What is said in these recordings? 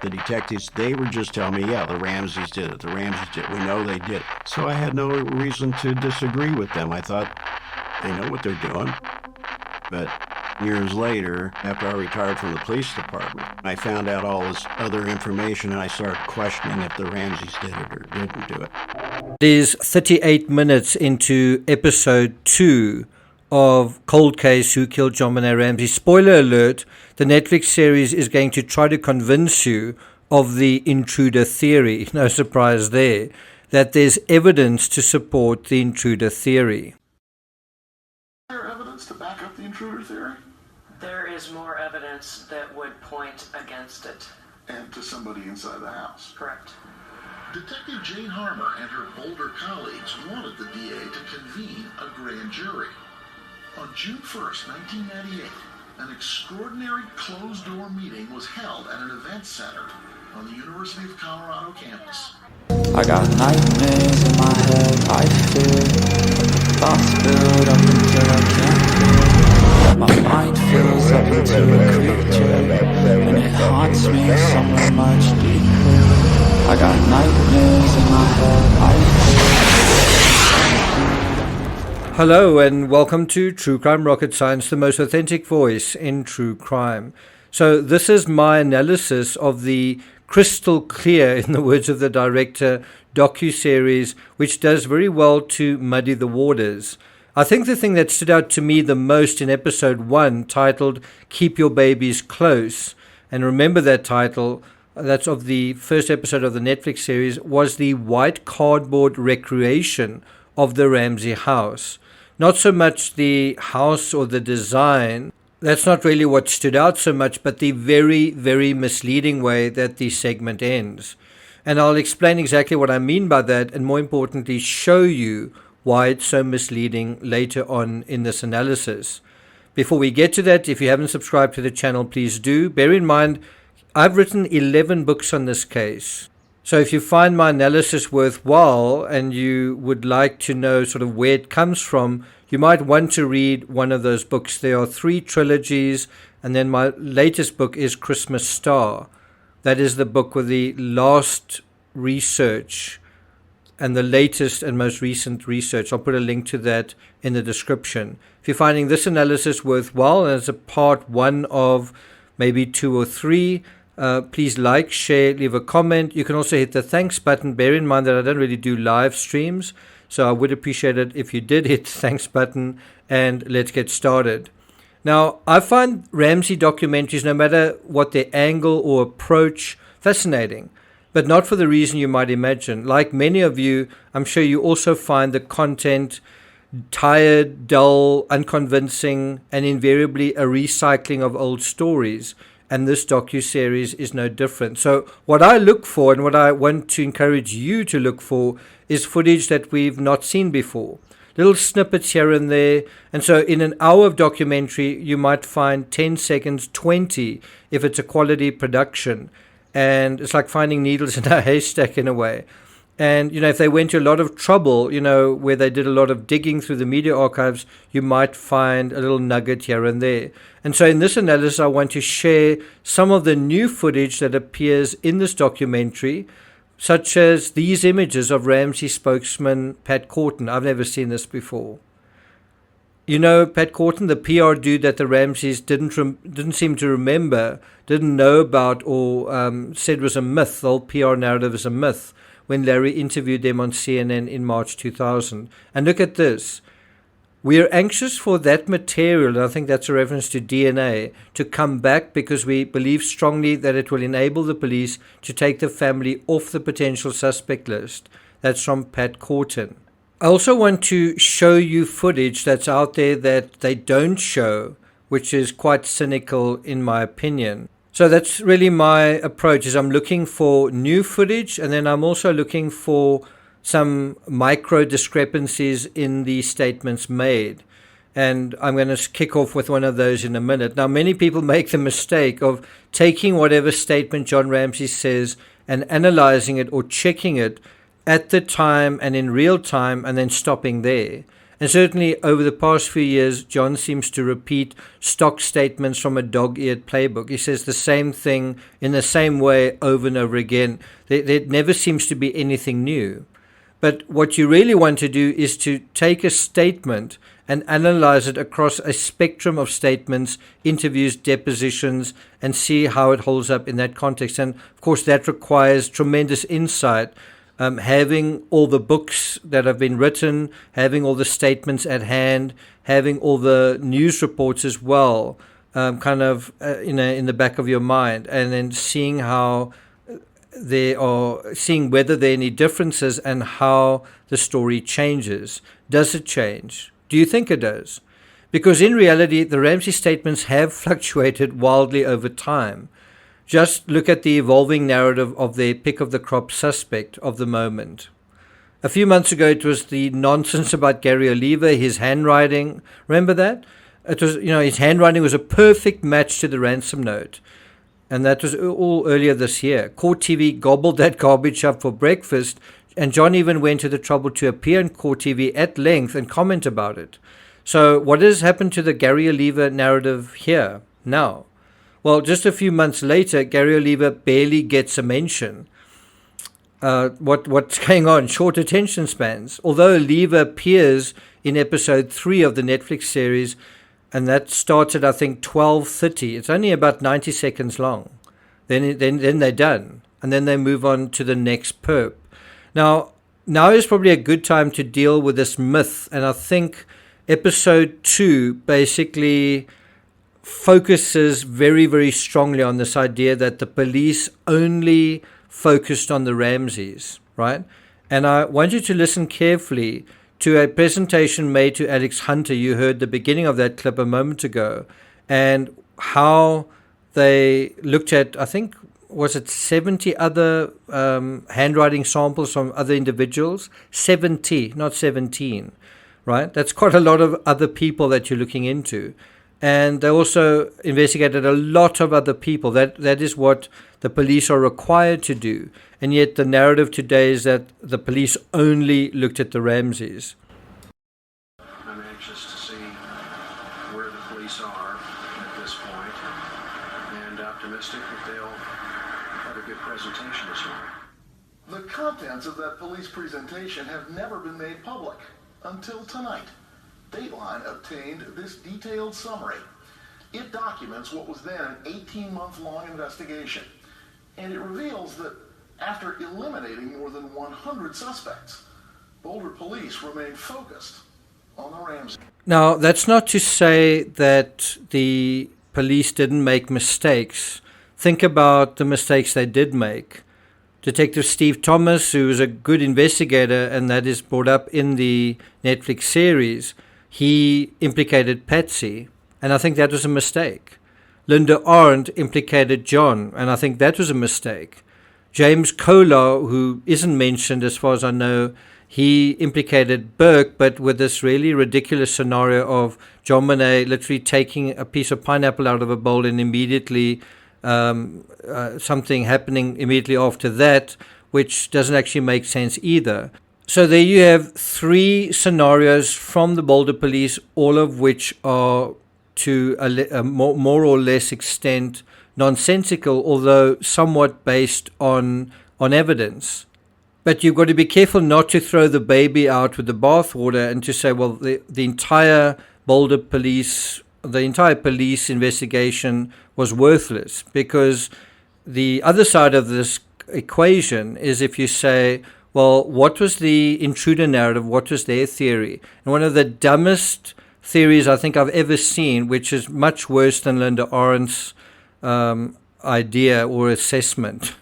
The detectives, they were just telling me, yeah, the Ramseys did it. The Ramseys did it. We know they did it. So I had no reason to disagree with them. I thought they know what they're doing. But years later, after I retired from the police department, I found out all this other information and I started questioning if the Ramseys did it or didn't do it. It is 38 minutes into episode 2 of Cold Case, Who Killed JonBenet Ramsey. Spoiler alert, the Netflix series is going to try to convince you of the intruder theory. No surprise there, that there's evidence to support the intruder theory. Is there evidence to back up the intruder theory? There is more evidence that would point against it. And to somebody inside the house? Correct. Detective Jane Harmer and her Boulder colleagues wanted the DA to convene a grand jury. On June 1st, 1998, an extraordinary closed-door meeting was held at an event center on the University of Colorado campus. I got nightmares in my head, I fear thoughts build up until I can't feel. My mind fills up into a creature, and it haunts me somewhere much deeper. I got nightmares in my head, I fear. Hello and welcome to True Crime Rocket Science, the most authentic voice in true crime. So this is my analysis of the crystal clear, in the words of the director, Docuseries, which does very well to muddy the waters. I think the thing that stood out to me the most in episode 1, titled Keep Your Babies Close, and remember that title, that's of the first episode of the Netflix series, was the white cardboard recreation of the Ramsey house. Not so much the house or the design, that's not really what stood out so much, but the very, very misleading way that the segment ends. And I'll explain exactly what I mean by that, and more importantly, show you why it's so misleading later on in this analysis. Before we get to that, if you haven't subscribed to the channel, please do. Bear in mind, I've written 11 books on this case. So if you find my analysis worthwhile and you would like to know sort of where it comes from, you might want to read one of those books. There are 3 trilogies, and then my latest book is Christmas Star. That is the book with the last research and the latest and most recent research. I'll put a link to that in the description. If you're finding this analysis worthwhile, and it's a part 1 of maybe 2 or 3, please like, share, leave a comment. You can also hit the thanks button. Bear in mind that I don't really do live streams, so I would appreciate it if you did hit the thanks button, and let's get started. Now, I find Ramsey documentaries, no matter what their angle or approach, fascinating, but not for the reason you might imagine. Like many of you, I'm sure you also find the content tired, dull, unconvincing, and invariably a recycling of old stories. And this docuseries is no different. So what I look for, and what I want to encourage you to look for, is footage that we've not seen before. Little snippets here and there. And so in an hour of documentary, you might find 10 seconds, 20, if it's a quality production. And it's like finding needles in a haystack in a way. And, if they went to a lot of trouble, where they did a lot of digging through the media archives, you might find a little nugget here and there. And so in this analysis, I want to share some of the new footage that appears in this documentary, such as these images of Ramsey spokesman Pat Corton. I've never seen this before. Pat Corton, the PR dude that the Ramseys didn't seem to remember, didn't know about, or said was a myth. The whole PR narrative is a myth, when Larry interviewed them on CNN in March 2000. And look at this. We are anxious for that material, and I think that's a reference to DNA, to come back because we believe strongly that it will enable the police to take the family off the potential suspect list. That's from Pat Corton. I also want to show you footage that's out there that they don't show, which is quite cynical in my opinion. So that's really my approach, is I'm looking for new footage, and then I'm also looking for some micro discrepancies in the statements made. And I'm going to kick off with one of those in a minute. Now, many people make the mistake of taking whatever statement John Ramsey says and analyzing it or checking it at the time and in real time and then stopping there. And certainly over the past few years, John seems to repeat stock statements from a dog-eared playbook. He says the same thing in the same way over and over again. There never seems to be anything new. But what you really want to do is to take a statement and analyze it across a spectrum of statements, interviews, depositions, and see how it holds up in that context. And of course, that requires tremendous insight. Having all the books that have been written, having all the statements at hand, having all the news reports as well, in the back of your mind, and then seeing how seeing whether there are any differences and how the story changes. Does it change? Do you think it does? Because in reality, the Ramsey statements have fluctuated wildly over time. Just look at the evolving narrative of their pick of the crop suspect of the moment. A few months ago, it was the nonsense about Gary Oliver, his handwriting. Remember that? It was, his handwriting was a perfect match to the ransom note. And that was all earlier this year. Court TV gobbled that garbage up for breakfast, and John even went to the trouble to appear in Court TV at length and comment about it. So what has happened to the Gary Oliver narrative here now? Well, just a few months later, Gary Oliver barely gets a mention. What's going on? Short attention spans. Although Oliver appears in episode 3 of the Netflix series, and that starts at, I think, 12:30. It's only about 90 seconds long. Then they're done. And then they move on to the next perp. Now is probably a good time to deal with this myth. And I think episode 2 basically focuses very, very strongly on this idea that the police only focused on the Ramseys, right? And I want you to listen carefully to a presentation made to Alex Hunter. You heard the beginning of that clip a moment ago, and how they looked at, I think, was it 70 other handwriting samples from other individuals? 70, not 17, right? That's quite a lot of other people that you're looking into. And they also investigated a lot of other people. That is what the police are required to do. And yet the narrative today is that the police only looked at the Ramseys. I'm anxious to see where the police are at this point, and optimistic that they'll have a good presentation this morning. The contents of that police presentation have never been made public until tonight. Dateline obtained this detailed summary. It documents what was then an 18-month-long investigation, and it reveals that after eliminating more than 100 suspects, Boulder police remained focused on the Ramsey. Now, that's not to say that the police didn't make mistakes. Think about the mistakes they did make. Detective Steve Thomas, who is a good investigator, and that is brought up in the Netflix series, he implicated Patsy, and I think that was a mistake. Linda Arndt implicated John, and I think that was a mistake. James Kolar, who isn't mentioned as far as I know, he implicated Burke, but with this really ridiculous scenario of JonBenet literally taking a piece of pineapple out of a bowl and immediately something happening immediately after that, which doesn't actually make sense either. So there you have 3 scenarios from the Boulder police, all of which are to a more or less extent nonsensical, although somewhat based on evidence. But you've got to be careful not to throw the baby out with the bathwater and to say, well, the entire Boulder police, the entire police investigation was worthless, because the other side of this equation is if you say, well, what was the intruder narrative? What was their theory? And one of the dumbest theories I think I've ever seen, which is much worse than Linda Arendt's idea or assessment,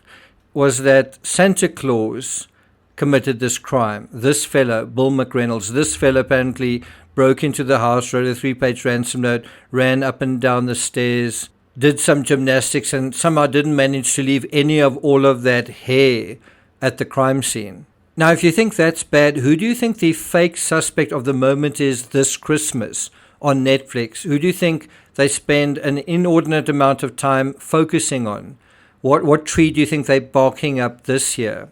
was that Santa Claus committed this crime. This fellow, Bill McReynolds, this fellow apparently broke into the house, wrote a 3-page ransom note, ran up and down the stairs, did some gymnastics, and somehow didn't manage to leave any of all of that hair at the crime scene. Now, if you think that's bad, who do you think the fake suspect of the moment is this Christmas on Netflix? Who do you think they spend an inordinate amount of time focusing on? What tree do you think they're barking up this year?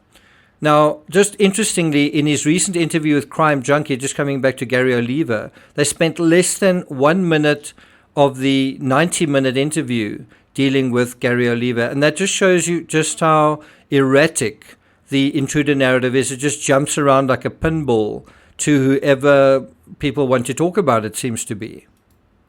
Now, just interestingly, in his recent interview with Crime Junkie, just coming back to Gary Oliver, they spent less than 1 minute of the 90-minute interview dealing with Gary Oliver. And that just shows you just how erratic the intruder narrative is. It just jumps around like a pinball to whoever people want to talk about, it seems to be.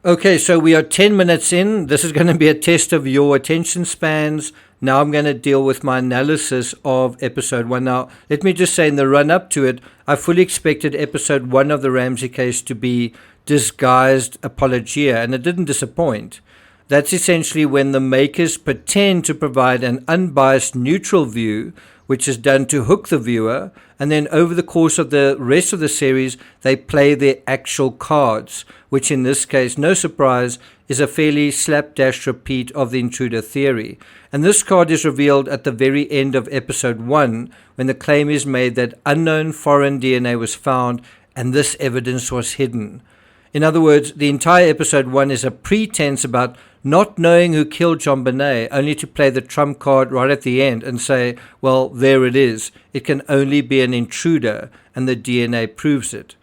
Okay, so we are 10 minutes in. This is going to be a test of your attention spans. Now I'm going to deal with my analysis of episode 1. Now, let me just say, in the run-up to it, I fully expected episode 1 of the Ramsey case to be disguised apologia, and it didn't disappoint. That's essentially when the makers pretend to provide an unbiased, neutral view, which is done to hook the viewer, and then over the course of the rest of the series, they play their actual cards, which in this case, no surprise, is a fairly slapdash repeat of the intruder theory. And this card is revealed at the very end of episode 1, when the claim is made that unknown foreign DNA was found, and this evidence was hidden. In other words, the entire episode 1 is a pretense about not knowing who killed JonBenet, only to play the trump card right at the end and say, well, there it is. It can only be an intruder, and the DNA proves it.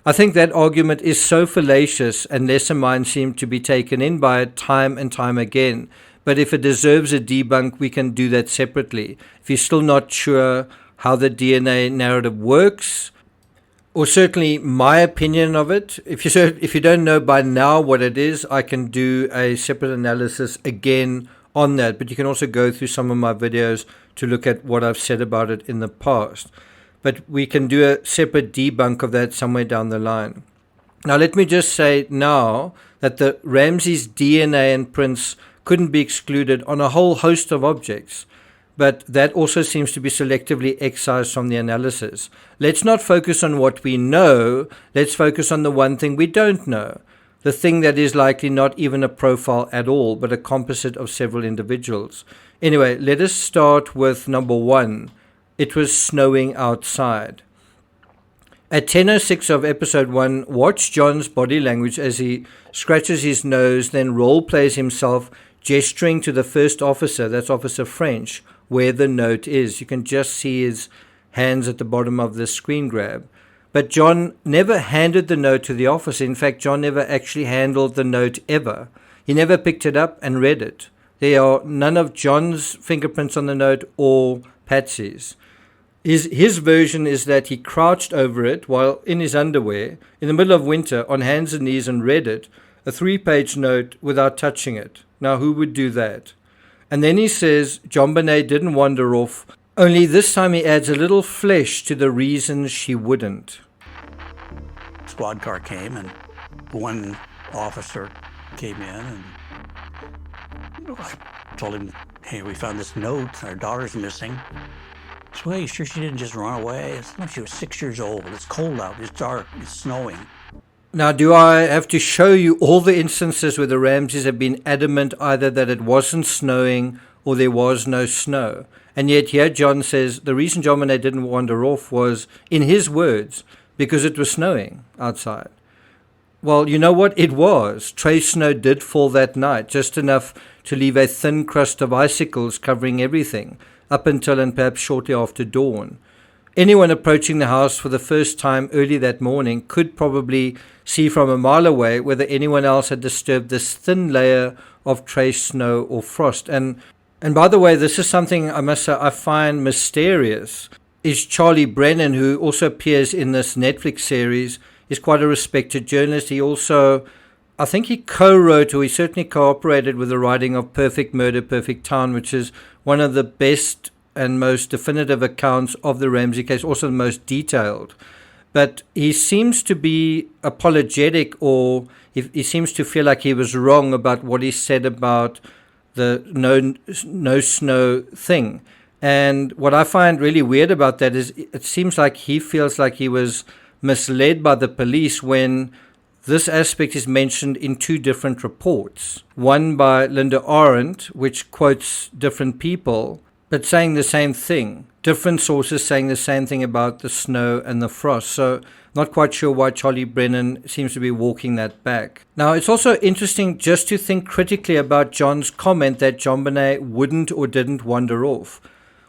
I think that argument is so fallacious, and lesser minds seem to be taken in by it time and time again. But if it deserves a debunk, we can do that separately. If you're still not sure how the DNA narrative works, or certainly my opinion of it, if you don't know by now what it is, I can do a separate analysis again on that. But you can also go through some of my videos to look at what I've said about it in the past. But we can do a separate debunk of that somewhere down the line. Now, let me just say now that the Ramsey's DNA and prints couldn't be excluded on a whole host of objects. But that also seems to be selectively excised from the analysis. Let's not focus on what we know. Let's focus on the one thing we don't know. The thing that is likely not even a profile at all, but a composite of several individuals. Anyway, let us start with number 1. It was snowing outside. At 10:06 of episode 1, watch John's body language as he scratches his nose, then role-plays himself gesturing to the first officer, that's Officer French, where the note is. You can just see his hands at the bottom of the screen grab. But John never handed the note to the officer. In fact, John never actually handled the note ever. He never picked it up and read it. There are none of John's fingerprints on the note or Patsy's. His version is that he crouched over it while in his underwear, in the middle of winter, on hands and knees, and read it, a 3-page note, without touching it. Now, who would do that? And then he says JonBenet didn't wander off, only this time he adds a little flesh to the reasons she wouldn't. Squad car came, and one officer came in, and I told him, hey, we found this note, our daughter's missing. So, hey, sure she didn't just run away? No, she was 6 years old. It's cold out, it's dark, it's snowing. Now, do I have to show you all the instances where the Ramseys have been adamant either that it wasn't snowing or there was no snow? And yet here John says the reason JonBenet didn't wander off was, in his words, because it was snowing outside. Well, you know what? It was. Trace snow did fall that night, just enough to leave a thin crust of icicles covering everything, up until and perhaps shortly after dawn. Anyone approaching the house for the first time early that morning could probably see from a mile away whether anyone else had disturbed this thin layer of trace snow or frost. And by the way, this is something I must say I find mysterious. Is Charlie Brennan, who also appears in this Netflix series, is quite a respected journalist. He also, I think he co-wrote, or he certainly cooperated with the writing of Perfect Murder, Perfect Town, which is one of the best and most definitive accounts of the Ramsey case, also the most detailed. But he seems to be apologetic, or he seems to feel like he was wrong about what he said about the no snow thing. And what I find really weird about that is it seems like he feels like he was misled by the police when this aspect is mentioned in 2 different reports. One by Linda Arendt, which quotes different people, but saying the same thing. Different sources saying the same thing about the snow and the frost. So not quite sure why Charlie Brennan seems to be walking that back. Now, it's also interesting just to think critically about John's comment that JonBenet wouldn't or didn't wander off.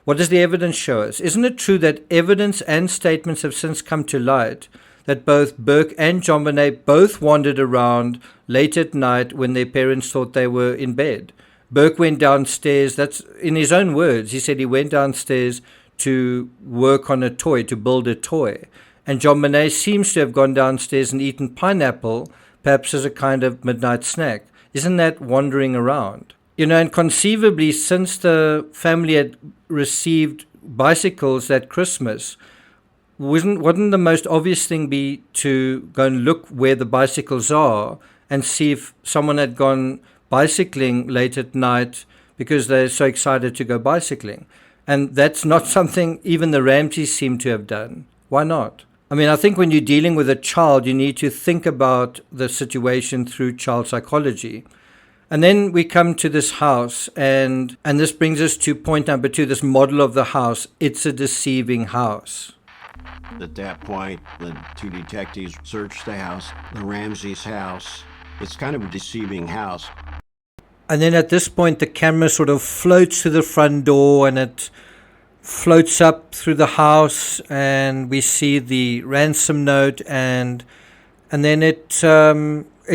What does the evidence show us? Isn't it true that evidence and statements have since come to light that both Burke and JonBenet both wandered around late at night when their parents thought they were in bed? Burke went downstairs, that's in his own words, he said he went downstairs to work on a toy, to build a toy. And JonBenet seems to have gone downstairs and eaten pineapple, perhaps as a kind of midnight snack. Isn't that wandering around? You know, and conceivably, since the family had received bicycles that Christmas, wouldn't the most obvious thing be to go and look where the bicycles are and see if someone had gone bicycling late at night because they're so excited to go bicycling? And that's not something even the Ramseys seem to have done. Why not? I mean, I think when you're dealing with a child, you need to think about the situation through child psychology. And then we come to this house, and this brings us to point number 2, this model of the house. It's a deceiving house. At that point, the 2 detectives searched the house, the Ramseys' house. It's kind of a deceiving house. And then at this point, the camera sort of floats to the front door, and it floats up through the house, and we see the ransom note, and then it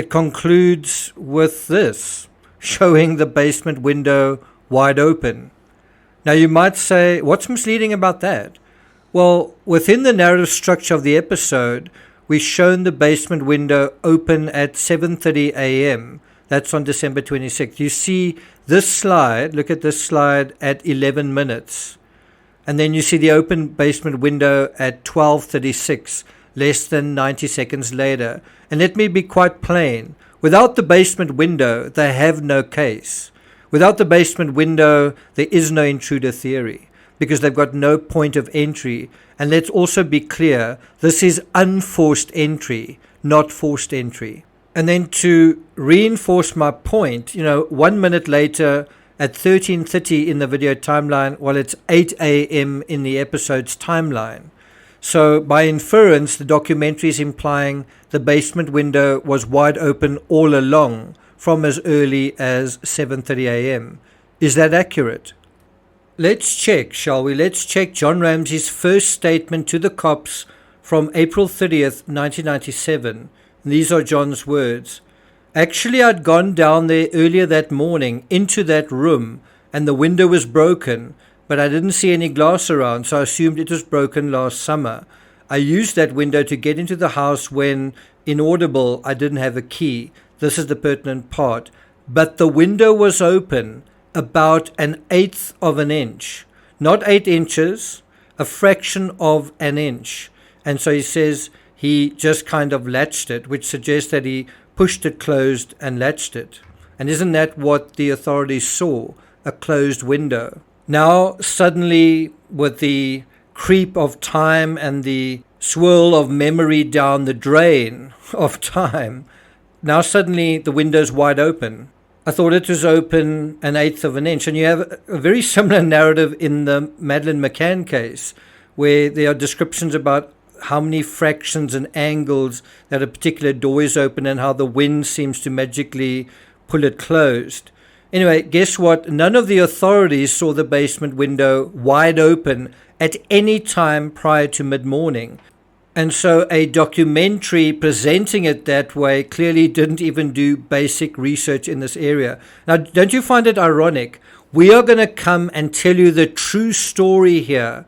concludes with this, showing the basement window wide open. Now you might say, what's misleading about that? Well, within the narrative structure of the episode, we've shown the basement window open at 7:30 a.m. That's on December 26th. You see this slide, look at this slide, at 11 minutes. And then you see the open basement window at 12:36, less than 90 seconds later. And let me be quite plain. Without the basement window, they have no case. Without the basement window, there is no intruder theory, because they've got no point of entry. And let's also be clear, this is unforced entry, not forced entry. And then to reinforce my point, 1 minute later, at 13:30 in the video timeline, well, it's 8 a.m. in the episode's timeline. So by inference, the documentary is implying the basement window was wide open all along from as early as 7:30 a.m. Is that accurate? Let's check, shall we? Let's check John Ramsey's first statement to the cops from April 30th, 1997. These are John's words. Actually, I'd gone down there earlier that morning into that room, and the window was broken, but I didn't see any glass around, so I assumed it was broken last summer. I used that window to get into the house when, inaudible, I didn't have a key. This is the pertinent part. But the window was open about 1/8 of an inch. Not 8 inches, a fraction of an inch. And so he says he just kind of latched it, which suggests that he pushed it closed and latched it. And isn't that what the authorities saw? A closed window. Now, suddenly, with the creep of time and the swirl of memory down the drain of time, now suddenly the window's wide open. I thought it was open 1/8 of an inch. And you have a very similar narrative in the Madeleine McCann case, where there are descriptions about how many fractions and angles that a particular door is open and how the wind seems to magically pull it closed. Anyway, guess what? None of the authorities saw the basement window wide open at any time prior to mid-morning. And so a documentary presenting it that way clearly didn't even do basic research in this area. Now, don't you find it ironic? We are going to come and tell you the true story here.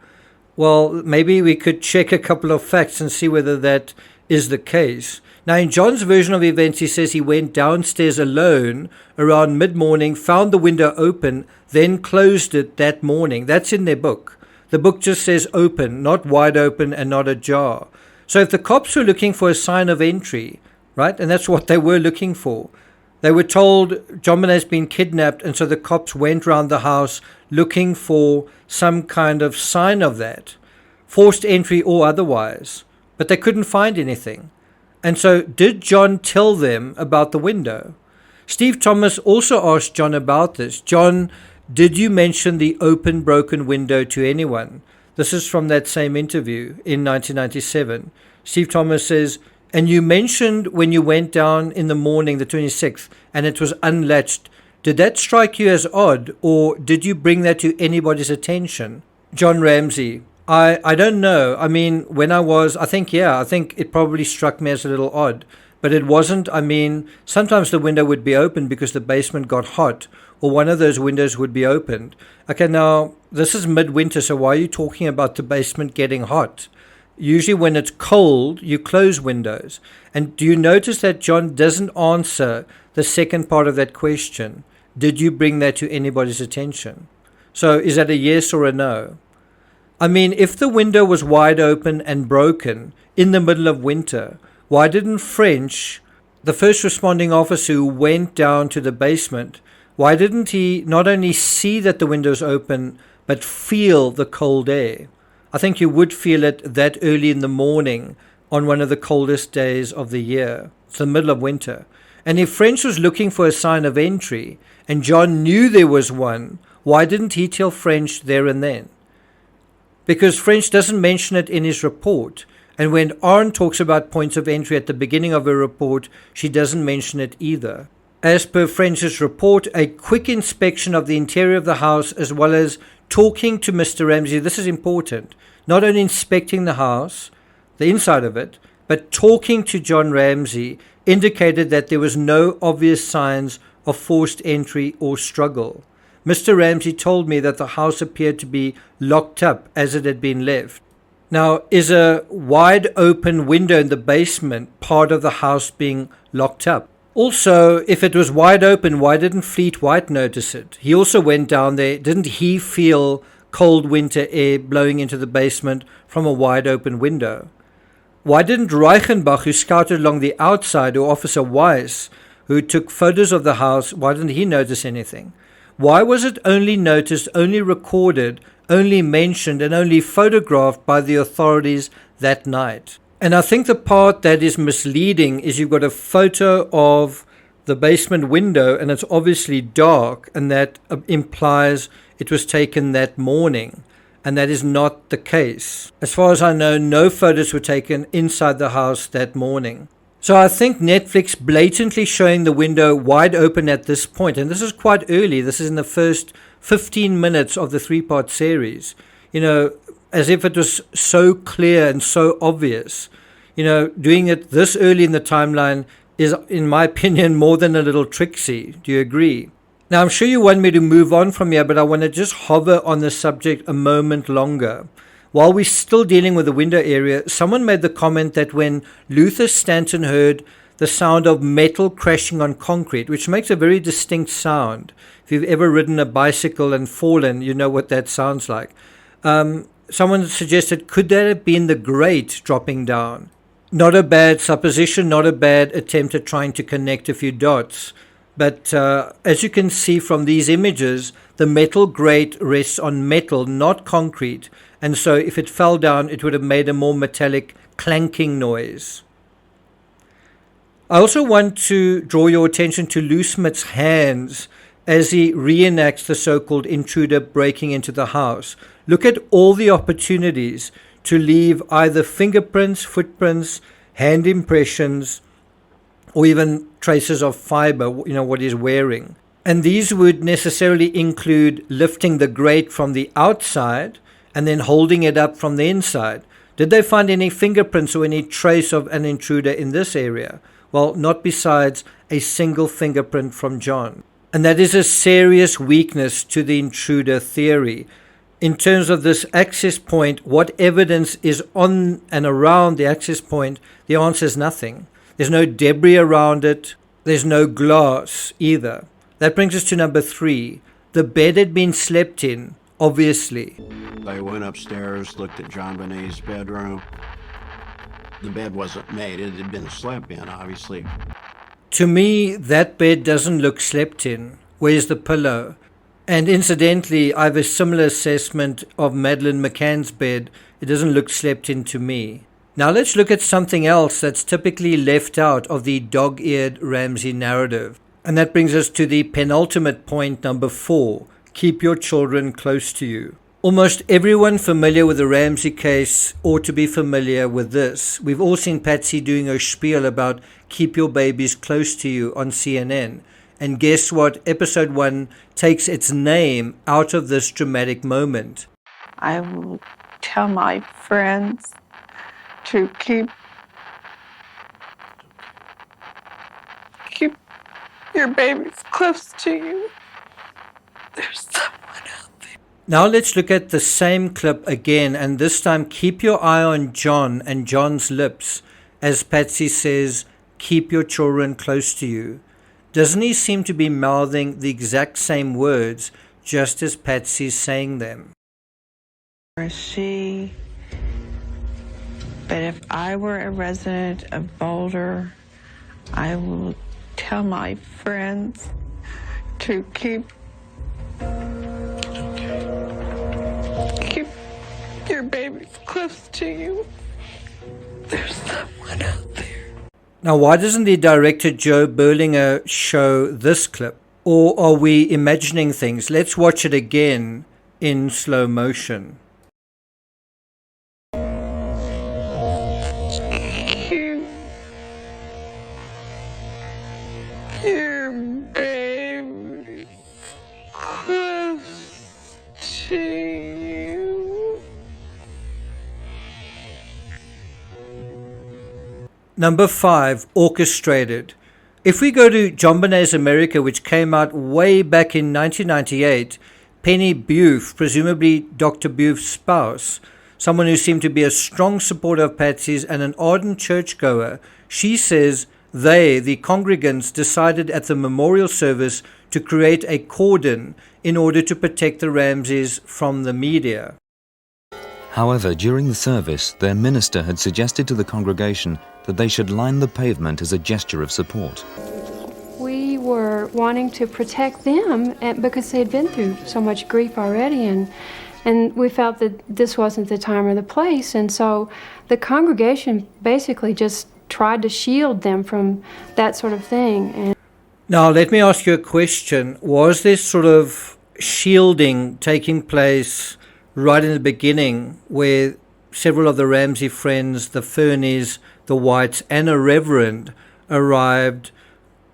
Well, maybe we could check a couple of facts and see whether that is the case. Now, in John's version of events, he says he went downstairs alone around mid-morning, found the window open, then closed it that morning. That's in their book. The book just says open, not wide open and not ajar. So if the cops were looking for a sign of entry, right, and that's what they were looking for, they were told JonBenet's been kidnapped, and so the cops went around the house looking for some kind of sign of that, forced entry or otherwise, but they couldn't find anything. And so did John tell them about the window? Steve Thomas also asked John about this. John, did you mention the open, broken window to anyone? This is from that same interview in 1997. Steve Thomas says, and you mentioned when you went down in the morning, the 26th, and it was unlatched. Did that strike you as odd, or did you bring that to anybody's attention? John Ramsey. I don't know. I mean, when I think it probably struck me as a little odd, but it wasn't. I mean, sometimes the window would be open because the basement got hot, or one of those windows would be opened. Okay, now, this is midwinter, so why are you talking about the basement getting hot? Usually when it's cold, you close windows. And do you notice that John doesn't answer the second part of that question? Did you bring that to anybody's attention? So is that a yes or a no? I mean, if the window was wide open and broken in the middle of winter, why didn't French, the first responding officer who went down to the basement, why didn't he not only see that the window's open, but feel the cold air? I think you would feel it that early in the morning on one of the coldest days of the year. It's the middle of winter. And if French was looking for a sign of entry, and John knew there was one, why didn't he tell French there and then? Because French doesn't mention it in his report. And when Arne talks about points of entry at the beginning of her report, she doesn't mention it either. As per French's report, a quick inspection of the interior of the house as well as talking to Mr. Ramsey, this is important, not only inspecting the house, the inside of it, but talking to John Ramsey indicated that there was no obvious signs of forced entry or struggle. Mr. Ramsey told me that the house appeared to be locked up as it had been left. Now, is a wide open window in the basement part of the house being locked up? Also, if it was wide open, why didn't Fleet White notice it? He also went down there. Didn't he feel cold winter air blowing into the basement from a wide open window? Why didn't Reichenbach, who scouted along the outside, or Officer Weiss, who took photos of the house, why didn't he notice anything? Why was it only noticed, only recorded, only mentioned, and only photographed by the authorities that night? And I think the part that is misleading is you've got a photo of the basement window, and it's obviously dark, and that implies it was taken that morning. And that is not the case. As far as I know, no photos were taken inside the house that morning. So I think Netflix blatantly showing the window wide open at this point, and this is quite early, this is in the first 15 minutes of the 3-part series, as if it was so clear and so obvious. Doing it this early in the timeline is, in my opinion, more than a little tricksy. Do you agree? Now, I'm sure you want me to move on from here, but I want to just hover on the subject a moment longer. While we're still dealing with the window area, someone made the comment that when Luther Stanton heard the sound of metal crashing on concrete, which makes a very distinct sound. If you've ever ridden a bicycle and fallen, you know what that sounds like. Someone suggested, could that have been the grate dropping down? Not a bad supposition, not a bad attempt at trying to connect a few dots. But as you can see from these images, the metal grate rests on metal, not concrete. And so if it fell down, it would have made a more metallic clanking noise. I also want to draw your attention to Lou Smith's hands as he reenacts the so-called intruder breaking into the house. Look at all the opportunities to leave either fingerprints, footprints, hand impressions, or even traces of fiber, what he's wearing. And these would necessarily include lifting the grate from the outside and then holding it up from the inside. Did they find any fingerprints or any trace of an intruder in this area? Well, not besides a single fingerprint from John. And that is a serious weakness to the intruder theory. In terms of this access point, what evidence is on and around the access point? The answer is nothing. There's no debris around it. There's no glass either. That brings us to number 3. The bed had been slept in, obviously. I went upstairs, looked at JonBenet's bedroom. The bed wasn't made. It had been slept in, obviously. To me, that bed doesn't look slept in. Where's the pillow? And incidentally, I have a similar assessment of Madeleine McCann's bed. It doesn't look slept in to me. Now let's look at something else that's typically left out of the dog-eared Ramsey narrative. And that brings us to the penultimate point, number 4. Keep your children close to you. Almost everyone familiar with the Ramsey case ought to be familiar with this. We've all seen Patsy doing her spiel about keep your babies close to you on CNN. And guess what? Episode 1 takes its name out of this dramatic moment. I will tell my friends to keep your babies close to you. There's someone out there. Now let's look at the same clip again, and this time keep your eye on John and John's lips as Patsy says, keep your children close to you. Doesn't he seem to be mouthing the exact same words just as Patsy's saying them? But if I were a resident of Boulder, I will tell my friends to keep your babies close to you. There's someone out there. Now, why doesn't the director Joe Berlinger show this clip? Or are we imagining things? Let's watch it again in slow motion. Your baby close to you. Number 5, Orchestrated. If we go to JonBenet's America, which came out way back in 1998, Penny Buffe, presumably Dr. Buffe's spouse, someone who seemed to be a strong supporter of Patsy's and an ardent churchgoer, she says they, the congregants, decided at the memorial service to create a cordon in order to protect the Ramseys from the media. However, during the service, their minister had suggested to the congregation that they should line the pavement as a gesture of support. We were wanting to protect them because they had been through so much grief already, and we felt that this wasn't the time or the place, and so the congregation basically just tried to shield them from that sort of thing. And now, let me ask you a question. Was this sort of shielding taking place right in the beginning where several of the Ramsey friends, the Fernies, the Whites, and a reverend arrived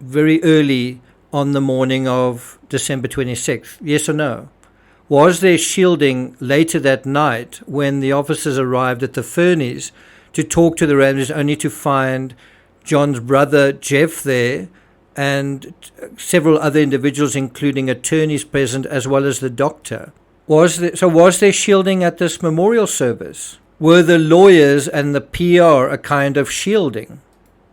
very early on the morning of December 26th? Yes or no? Was there shielding later that night when the officers arrived at the Fernies to talk to the Ramseys, only to find John's brother Jeff there and several other individuals, including attorneys present, as well as the doctor? Was there shielding at this memorial service? Were the lawyers and the PR a kind of shielding?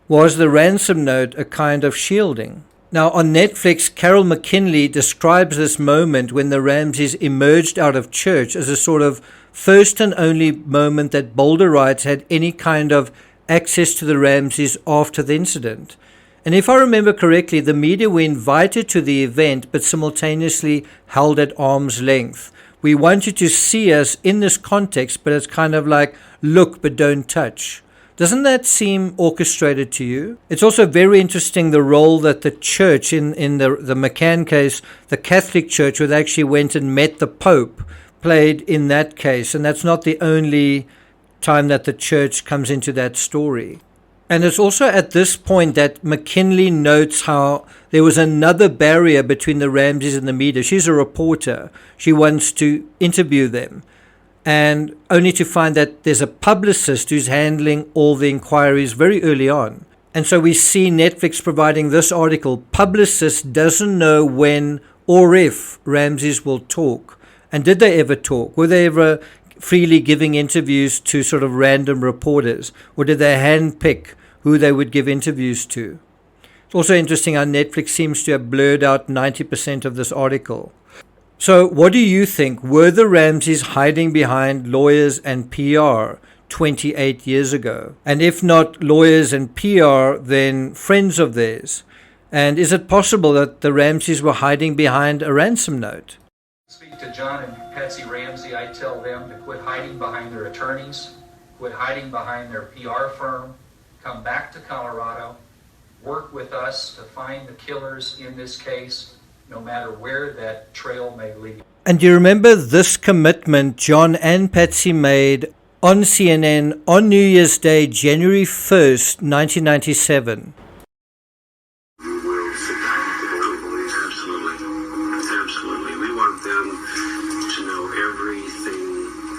Was the ransom note a kind of shielding? Now, on Netflix, Carol McKinley describes this moment when the Ramseys emerged out of church as a sort of first and only moment that Boulderites had any kind of access to the Ramseys after the incident. And if I remember correctly, the media were invited to the event but simultaneously held at arm's length. We want you to see us in this context, but it's kind of like, look but don't touch. Doesn't that seem orchestrated to you? It's also very interesting the role that the church, in the McCann case, the Catholic Church, where they actually went and met the Pope, played in that case. And that's not the only time that the church comes into that story. And it's also at this point that McKinley notes how there was another barrier between the Ramseys and the media. She's a reporter. She wants to interview them. And only to find that there's a publicist who's handling all the inquiries very early on. And so we see Netflix providing this article. Publicist doesn't know when or if Ramseys will talk. And did they ever talk? Were they ever freely giving interviews to sort of random reporters? Or did they handpick who they would give interviews to? It's also interesting how Netflix seems to have blurred out 90% of this article. So what do you think? Were the Ramseys hiding behind lawyers and PR 28 years ago? And if not lawyers and PR, then friends of theirs? And is it possible that the Ramseys were hiding behind a ransom note? Speak to John and Patsy Ramsey, I tell them to quit hiding behind their attorneys, quit hiding behind their PR firm, come back to Colorado, work with us to find the killers in this case, no matter where that trail may lead. And do you remember this commitment John and Patsy made on CNN on New Year's Day, January 1st, 1997? We will sit down with the Boulder police, absolutely. Absolutely. We want them to know everything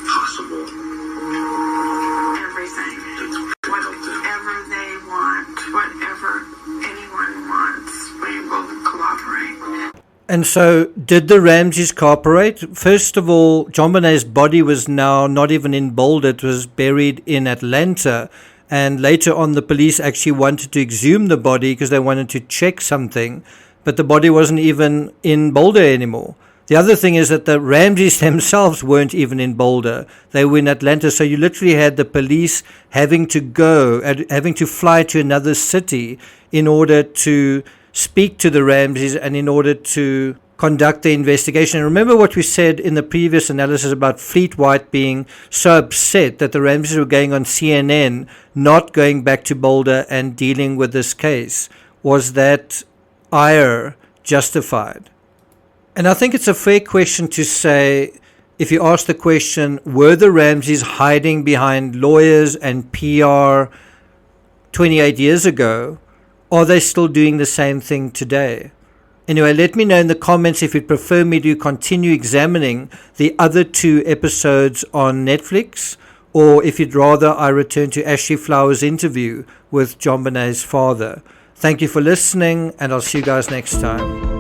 And so did the Ramseys cooperate? First of all, JonBenet's body was now not even in Boulder. It was buried in Atlanta. And later on, the police actually wanted to exhume the body because they wanted to check something. But the body wasn't even in Boulder anymore. The other thing is that the Ramseys themselves weren't even in Boulder. They were in Atlanta. So you literally had the police having to fly to another city in order to speak to the Ramseys and in order to conduct the investigation. And remember what we said in the previous analysis about Fleet White being so upset that the Ramseys were going on CNN, not going back to Boulder and dealing with this case. Was that ire justified? And I think it's a fair question to say, if you ask the question, were the Ramseys hiding behind lawyers and PR 28 years ago? Are they still doing the same thing today? Anyway, let me know in the comments if you'd prefer me to continue examining the other 2 episodes on Netflix, or if you'd rather I return to Ashley Flower's interview with JonBenet's father. Thank you for listening, and I'll see you guys next time.